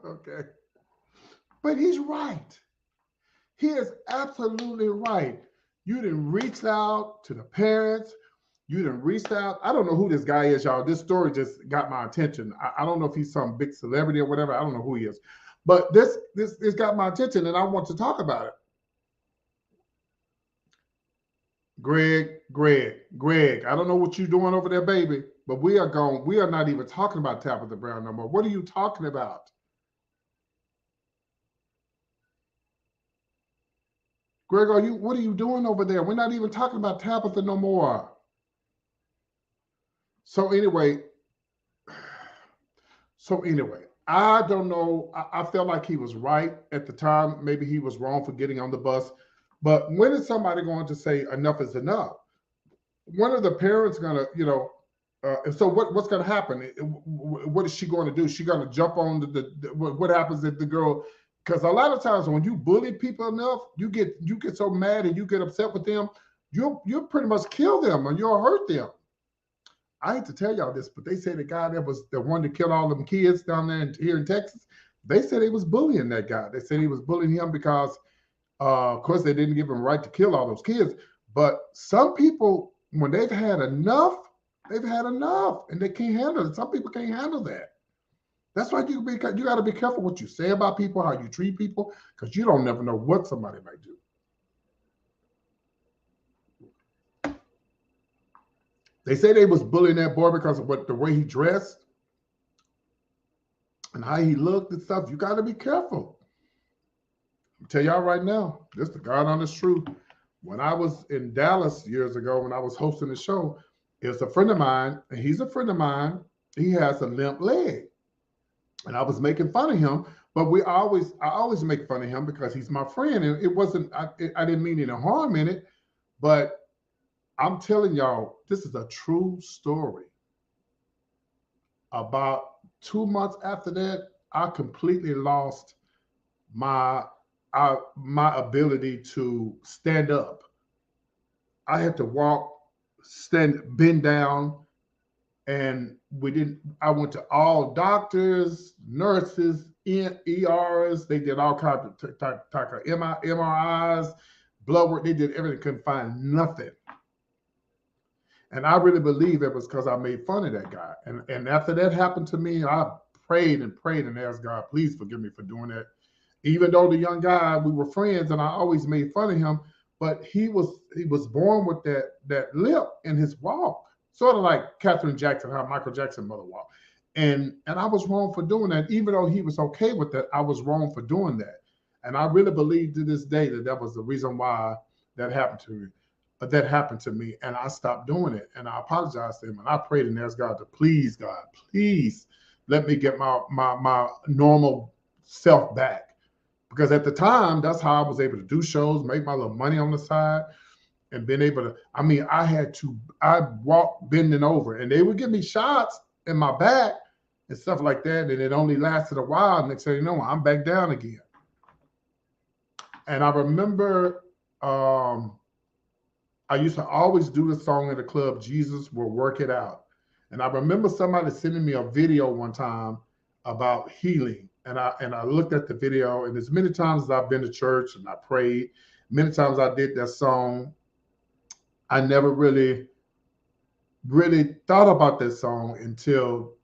Okay. But he's right. He is absolutely right. You didn't reach out to the parents. You didn't reach out. I don't know who this guy is, y'all. This story just got my attention. I don't know if he's some big celebrity or whatever. I don't know who he is. But this got my attention, and I want to talk about it. Greg, I don't know what you're doing over there, baby, but we are not even talking about Tabitha Brown no more. What are you talking about? Greg, what are you doing over there? We're not even talking about Tabitha no more. So anyway, I don't know. I felt like he was right at the time. Maybe he was wrong for getting on the bus. But when is somebody going to say enough is enough? When are the parents going to, so what's going to happen? What is she going to do? She going to jump on what happens if the girl, because a lot of times when you bully people enough, you get so mad and you get upset with them, you'll pretty much kill them or you'll hurt them. I hate to tell y'all this, but they say the guy that was the one that killed all them kids down there here in Texas, they said he was bullying that guy. They said he was bullying him because, of course, they didn't give him a right to kill all those kids. But some people, when they've had enough, and they can't handle it. Some people can't handle that. That's why you got to be careful what you say about people, how you treat people, because you don't never know what somebody might do. They say they was bullying that boy because of the way he dressed and how he looked and stuff. You got to be careful. I'll tell y'all right now, this is the God honest truth. When I was in Dallas years ago, when I was hosting the show, it was a friend of mine, and he's a friend of mine. He has a limp leg. And I was making fun of him, but I always make fun of him because he's my friend. And it wasn't, I didn't mean any harm in it, but I'm telling y'all, this is a true story. About 2 months after that, I completely lost my ability to stand up. I had to walk, bend down, and I went to all doctors, nurses, ERs. They did all kinds of type of MRIs, blood work. They did everything, couldn't find nothing. And I really believe it was because I made fun of that guy. And after that happened to me, I prayed and asked God, please forgive me for doing that. Even though the young guy, we were friends and I always made fun of him, but he was born with that lip in his walk, sort of like Katherine Jackson, how Michael Jackson's mother walked. And I was wrong for doing that. Even though he was okay with that, I was wrong for doing that. And I really believe to this day that was the reason why that happened to me. That happened to me, and I stopped doing it. And I apologized to him, and I prayed and asked God to please, God, please let me get my normal self back. Because at the time, that's how I was able to do shows, make my little money on the side, and been able to. I walked bending over, and they would give me shots in my back and stuff like that, and it only lasted a while. Next thing you know, I'm back down again. And I remember. I used to always do the song in the club, Jesus Will Work It Out. And I remember somebody sending me a video one time about healing. And I looked at the video, and as many times as I've been to church and I prayed, many times I did that song, I never really thought about that song until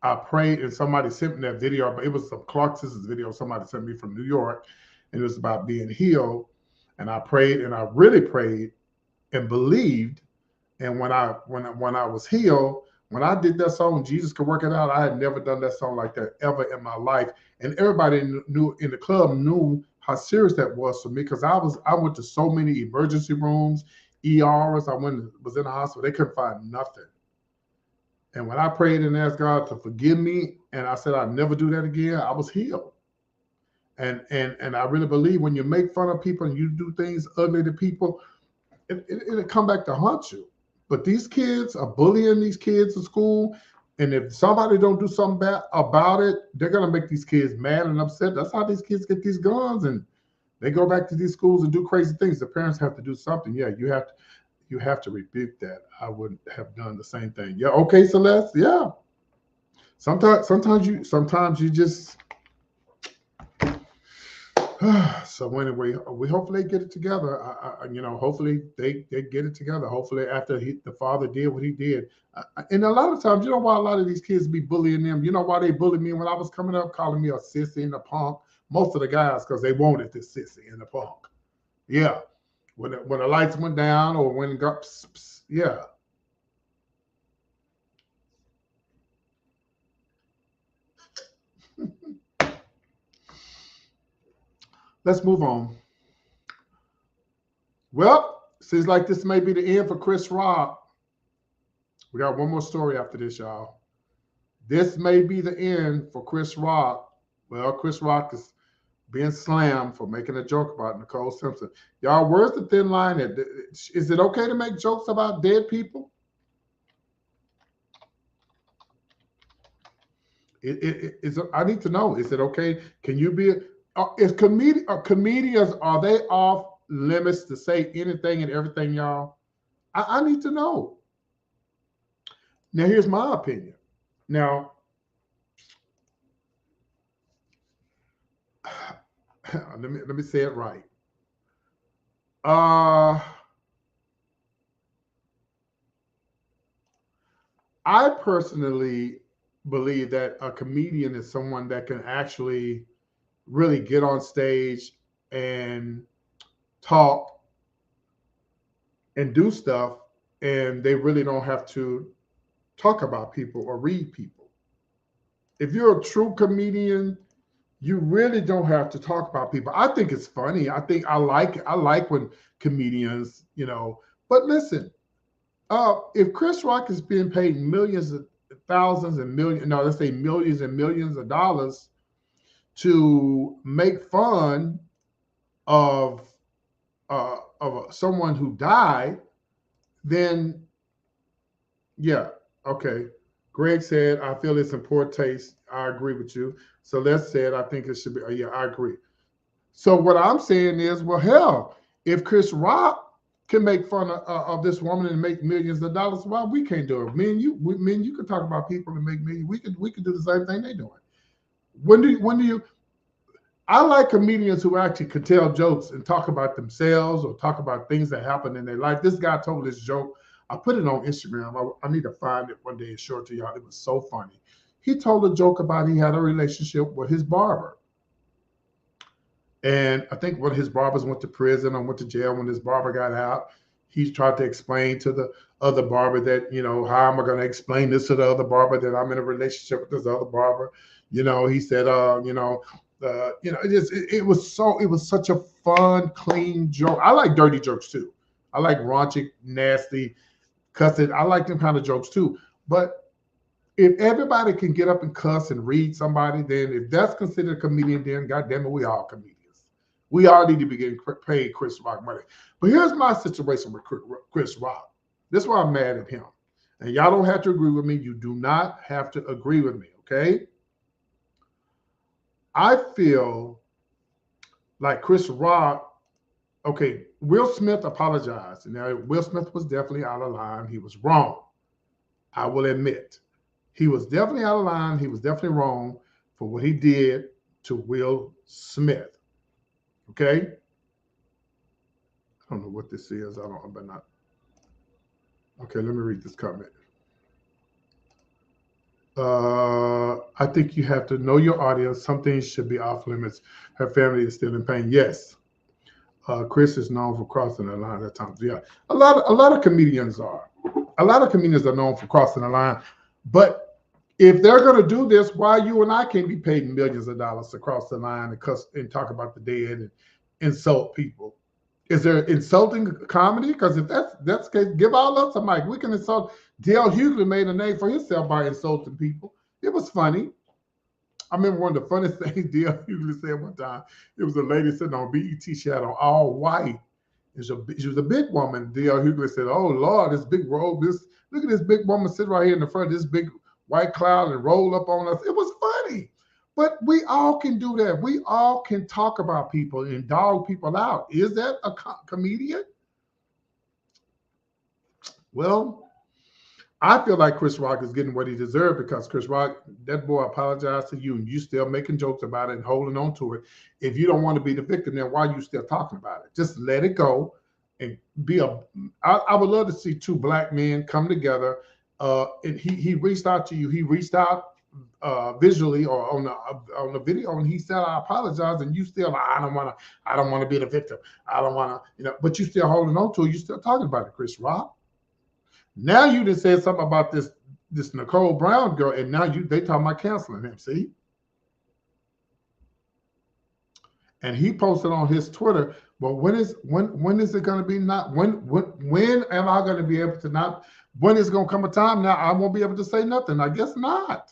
I prayed and somebody sent me that video. But it was some Clark Sisters video somebody sent me from New York, and it was about being healed. And I prayed, and I really prayed and believed. And when I was healed, when I did that song, Jesus Could Work It Out, I had never done that song like that ever in my life. And everybody knew in the club knew how serious that was for me, because I went to so many emergency rooms, ERs. I was in the hospital. They couldn't find nothing. And when I prayed and asked God to forgive me, and I said I'd never do that again, I was healed. And I really believe when you make fun of people and you do things ugly to people, it'll come back to haunt you. But these kids are bullying these kids in school. And if somebody don't do something bad about it, they're going to make these kids mad and upset. That's how these kids get these guns. And they go back to these schools and do crazy things. The parents have to do something. Yeah, you have to rebuke that. I would have done the same thing. Yeah, okay, Celeste. Yeah. Sometimes you just So anyway, we hopefully get it together. Hopefully they get it together. Hopefully after the father did what he did. And a lot of times, you know why a lot of these kids be bullying them? You know why they bullied me when I was coming up, calling me a sissy and a punk? Most of the guys, because they wanted this sissy and a punk. Yeah. When the lights went down or when it got, yeah. Let's move on. Well, seems like this may be the end for Chris Rock. We got one more story after this, y'all. This may be the end for Chris Rock. Well, Chris Rock is being slammed for making a joke about Nicole Simpson. Y'all, where's the thin line? Is it okay to make jokes about dead people? I need to know. Is it okay? Can you be? Comedians, are they off limits to say anything and everything, y'all? I need to know. Now, here's my opinion. Now, let me say it right. I personally believe that a comedian is someone that can actually really get on stage and talk and do stuff, and they really don't have to talk about people or read people. If you're a true comedian, you really don't have to talk about people. I think it's funny. I like when comedians, but listen, if Chris Rock is being paid millions of thousands and millions, no, let's say millions and millions of dollars to make fun of someone who died, then yeah, okay. Greg said, I feel it's in poor taste. I agree with you. Celeste said, I think it should be, yeah, I agree. So what I'm saying is, well, hell, if Chris Rock can make fun of this woman and make millions of dollars, why we can't do it? Me and you can talk about people and make millions. We could do the same thing they're doing. When do you? I like comedians who actually could tell jokes and talk about themselves or talk about things that happened in their life. This guy told this joke. I put it on Instagram. I need to find it one day and show it to y'all. It was so funny. He told a joke about he had a relationship with his barber. And I think one of his barbers went to prison or went to jail. When his barber got out, he tried to explain to the other barber that, how am I going to explain this to the other barber that I'm in a relationship with this other barber? He said, it was such a fun, clean joke. I like dirty jokes too. I like raunchy, nasty, cussing. I like them kind of jokes too. But if everybody can get up and cuss and read somebody, then if that's considered a comedian, then goddamn it, we all comedians. We all need to be getting paid Chris Rock money. But here's my situation with Chris Rock. This is why I'm mad at him. And y'all don't have to agree with me. You do not have to agree with me, okay? I feel like Chris Rock, okay, Will Smith apologized. Now, Will Smith was definitely out of line. He was wrong. I will admit. He was definitely out of line. He was definitely wrong for what he did to Will Smith. Okay? I don't know what this is. But not. Okay, let me read this comment. I think you have to know your audience. Some things should be off limits. Her family is still in pain. Yes. Chris is known for crossing the line at times. Yeah. A lot of comedians are. A lot of comedians are known for crossing the line. But if they're going to do this, why you and I can't be paid millions of dollars to cross the line and cuss and talk about the dead and insult people? Is there insulting comedy? Because if that's the case, give all us a mic. We can insult. D.L. Hughley made a name for himself by insulting people. It was funny. I remember one of the funniest things D.L. Hughley said one time. It was a lady sitting on BET. She had on all white. She was a big woman. D.L. Hughley said, "Oh Lord, this big robe. Look at this big woman sitting right here in the front of this big white cloud and roll up on us." It was funny. But we all can do that. We all can talk about people and dog people out. Is that a comedian? Well, I feel like Chris Rock is getting what he deserved because Chris Rock, that boy apologized to you and you still making jokes about it and holding on to it. If you don't want to be the victim, then why are you still talking about it? Just let it go and be a. I would love to see two black men come together. And he reached out to you. He reached out visually or on the video, and he said, "I apologize," and you still, I don't want to be the victim. I don't want to, but you still holding on to it. You still talking about it, Chris Rock. Now you just said something about this Nicole Brown girl, and now they talking about canceling him. See, and he posted on his Twitter. Well, when is it going to be not? When am I going to be able to not? When is going to come a time now I won't be able to say nothing? I guess not.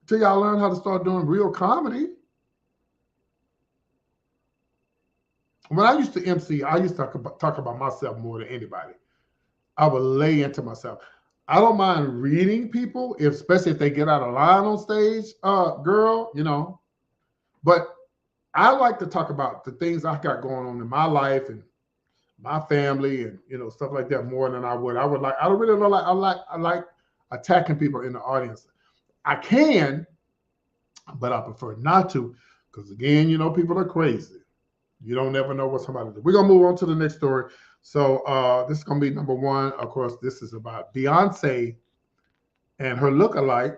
Till y'all learn how to start doing real comedy. When I used to MC, I used to talk about myself more than anybody. I would lay into myself. I don't mind reading people, especially if they get out of line on stage, girl, But I like to talk about the things I got going on in my life and my family and stuff like that more than I would. I don't really know, I like attacking people in the audience. I can, but I prefer not to, because again, people are crazy. You don't ever know what somebody does. We're gonna move on to the next story. So this is gonna be number one. Of course, this is about Beyounce and her lookalike.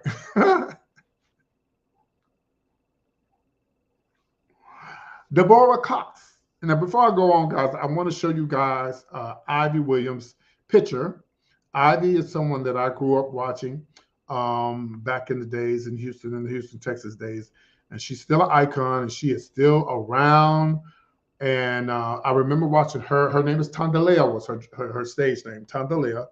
Deborah Cox. Now, before I go on, guys, I want to show you guys Ivy Williams' picture. Ivy is someone that I grew up watching back in the days in the Houston, Texas days. And she's still an icon, and she is still around. And I remember watching her. Her name is Tondalea, was her stage name, Tondalea.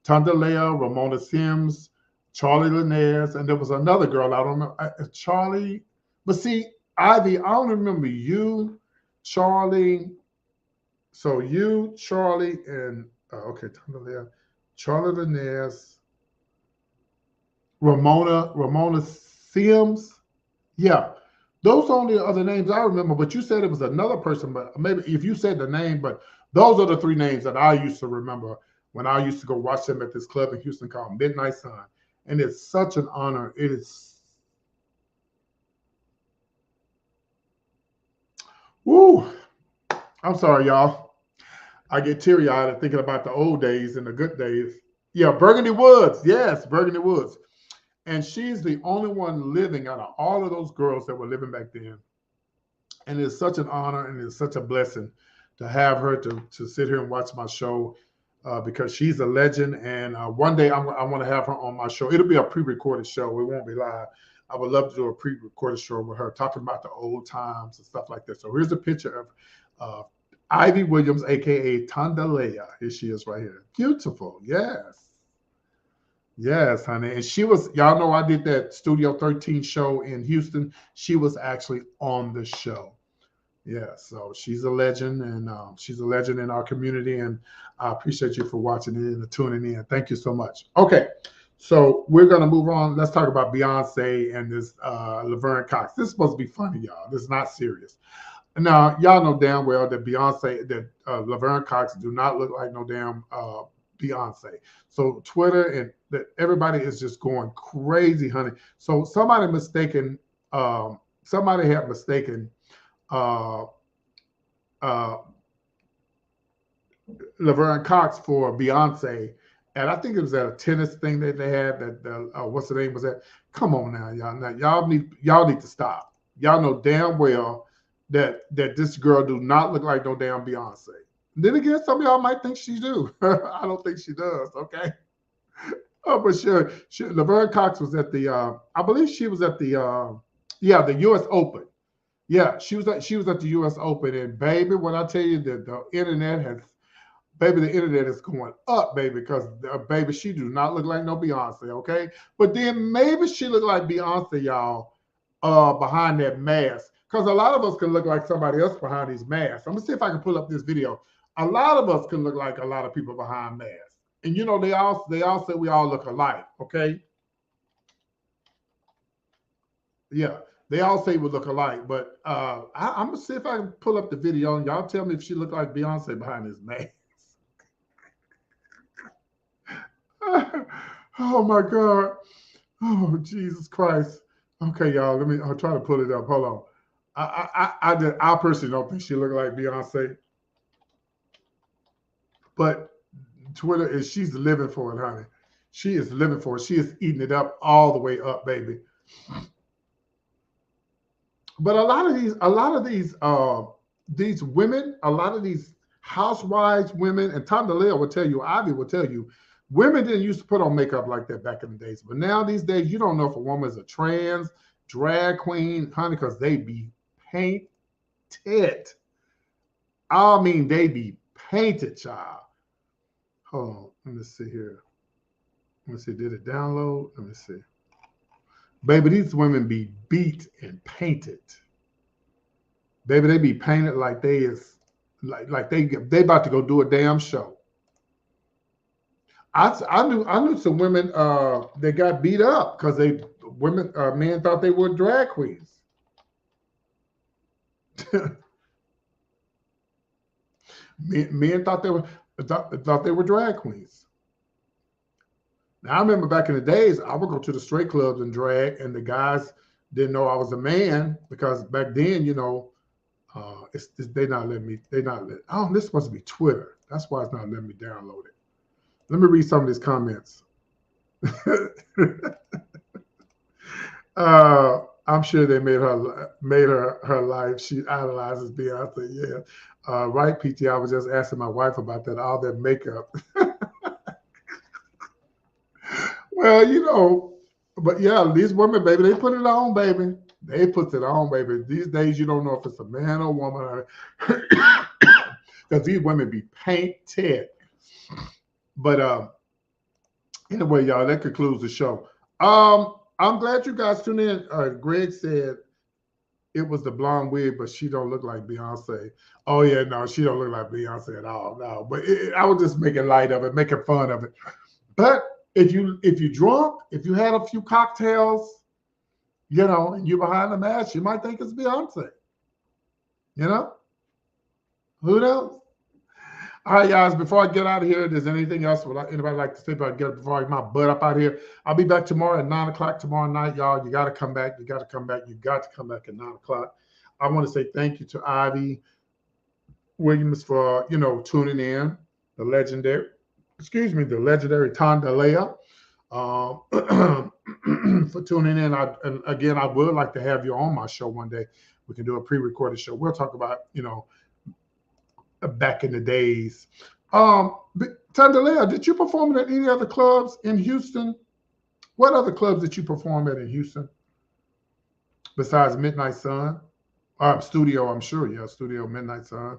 Tondalea, Ramona Sims, Charlie Linares, and there was another girl, I don't know, Charlie. But see, Ivy, I don't remember you, Charlie. So you, Charlie, and okay, Tondalea, Charlie Linares, Ramona Sims. Yeah. Those are only the other names I remember, but you said it was another person, but maybe if you said the name, but those are the three names that I used to remember when I used to go watch them at this club in Houston called Midnight Sun. And it's such an honor. It is. Woo. I'm sorry, y'all. I get teary-eyed thinking about the old days and the good days. Yeah, Burgundy Woods. Yes, Burgundy Woods. And she's the only one living out of all of those girls that were living back then. And it's such an honor and it's such a blessing to have her to sit here and watch my show because she's a legend. And one day I want to have her on my show. It'll be a pre-recorded show. It won't be live. I would love to do a pre-recorded show with her talking about the old times and stuff like that. So here's a picture of Ivy Williams, a.k.a. Tondalea. Here she is right here. Beautiful. Yes. Yes, honey. And she was, y'all know I did that Studio 13 show in Houston. She was actually on the show. Yeah, so she's a legend, and she's a legend in our community, and I appreciate you for watching it and tuning in. Thank you so much. Okay, so we're going to move on. Let's talk about Beyoncé and this Laverne Cox. This is supposed to be funny, y'all. This is not serious. Now, y'all know damn well that Laverne Cox do not look like no damn Beyoncé. So Twitter and everybody is just going crazy, honey. So somebody had mistaken Laverne Cox for Beyoncé, and I think it was at a tennis thing that they had. That what's the name was that? Come on now, y'all. Now y'all need to stop. Y'all know damn well that this girl do not look like no damn Beyoncé. Then again, some of y'all might think she do. I don't think she does. Okay. Oh, but sure. Laverne Cox was at the. I believe she was at the. The U.S. Open. Yeah, she was at the U.S. Open, and baby, when I tell you that the internet is going up, baby, because baby, she do not look like no Beyonce, okay? But then maybe she look like Beyonce, y'all, behind that mask, because a lot of us can look like somebody else behind these masks. I'm gonna see if I can pull up this video. A lot of us can look like a lot of people behind masks, and they all say we all look alike, okay? Yeah. They all say we look alike, but I'm going to see if I can pull up the video, and y'all tell me if she looked like Beyonce behind this mask. Oh my God. Oh Jesus Christ. Okay, y'all. I'll try to pull it up. Hold on. I personally don't think she looked like Beyonce, but Twitter she's living for it, honey. She is living for it. She is eating it up all the way up, baby. But a lot of these women, a lot of these housewives, women, and Tom DeLeo will tell you, Ivy will tell you, women didn't used to put on makeup like that back in the days. But now these days, you don't know if a woman is a trans, drag queen, honey, because they be painted. I mean, they be painted, child. Hold on, let me see here. Let me see, did it download? Let me see. Baby, these women be beat and painted. Baby, they be painted like they they about to go do a damn show. I knew some women that got beat up because men thought they were drag queens. men thought they were drag queens. Now, I remember back in the days, I would go to the straight clubs and drag, and the guys didn't know I was a man because back then, they not letting me. Oh, this supposed to be Twitter. That's why it's not letting me download it. Let me read some of these comments. I'm sure they made her life. She idolizes Beyonce. Yeah, right, PT. I was just asking my wife about that. All that makeup. Well, but yeah, these women, baby, they put it on, baby. They put it on, baby. These days, you don't know if it's a man or woman, because these women be painted. But anyway, y'all, that concludes the show. I'm glad you guys tuned in. Greg said it was the blonde wig, but she don't look like Beyonce. Oh yeah, no, she don't look like Beyonce at all. No, but I was just making light of it, making fun of it. But if you drunk, if you had a few cocktails, and you're behind the mask, you might think it's Beyonce. Who knows? All right, guys, before I get out of here, does anything else anybody like to say before I get my butt up out of here? I'll be back tomorrow at 9 o'clock tomorrow night, y'all. You got to come back. You got to come back. You got to come back at 9 o'clock. I want to say thank you to Ivy Williams for, tuning in, the legendary Tom DeLeo, for tuning in. And again, I would like to have you on my show one day. We can do a pre-recorded show. We'll talk about, back in the days. Tom DeLeo, did you perform at any other clubs in Houston? What other clubs did you perform at in Houston besides Midnight Sun? Studio, I'm sure. Yeah, Studio Midnight Sun.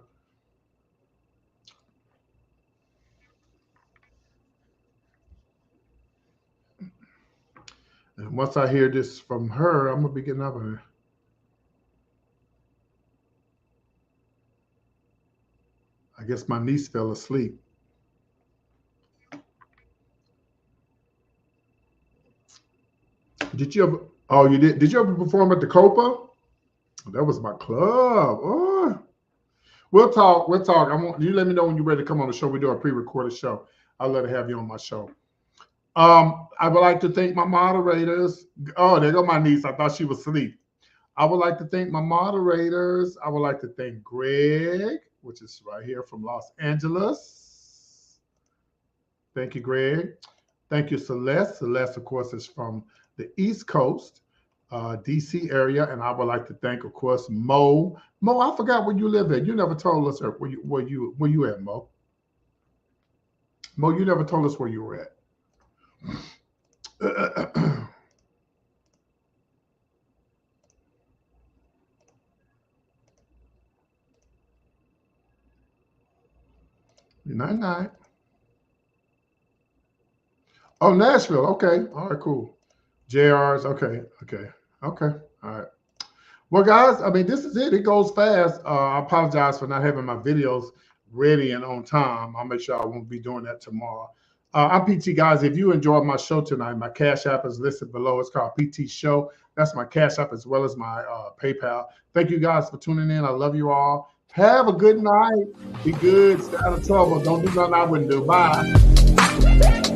And once I hear this from her, I'm going to be getting up on it. I guess my niece fell asleep. Did you ever? Oh, you did. Did you ever perform at the Copa? That was my club. Oh. We'll talk. You let me know when you're ready to come on the show. We do a pre-recorded show. I'll let her have you on my show. I would like to thank my moderators. Oh, there go my niece. I thought she was asleep. I would like to thank my moderators. I would like to thank Greg, which is right here from Los Angeles. Thank you, Greg. Thank you, Celeste. Celeste, of course, is from the East Coast, DC area. And I would like to thank, of course, Mo. Mo, I forgot where you live at. You never told us where you at, Mo. Mo, you never told us where you were at. Night. Oh, Nashville. Okay. All right, cool. JR's. Okay. All right. Well, guys, I mean, this is it. It goes fast. I apologize for not having my videos ready and on time. I'll make sure I won't be doing that tomorrow. I'm PT, guys. If you enjoyed my show tonight, my Cash App is listed below. It's called PT Show. That's my Cash App as well as my PayPal. Thank you guys for tuning in. I love you all. Have a good night. Be good. Stay out of trouble. Don't do nothing I wouldn't do. Bye.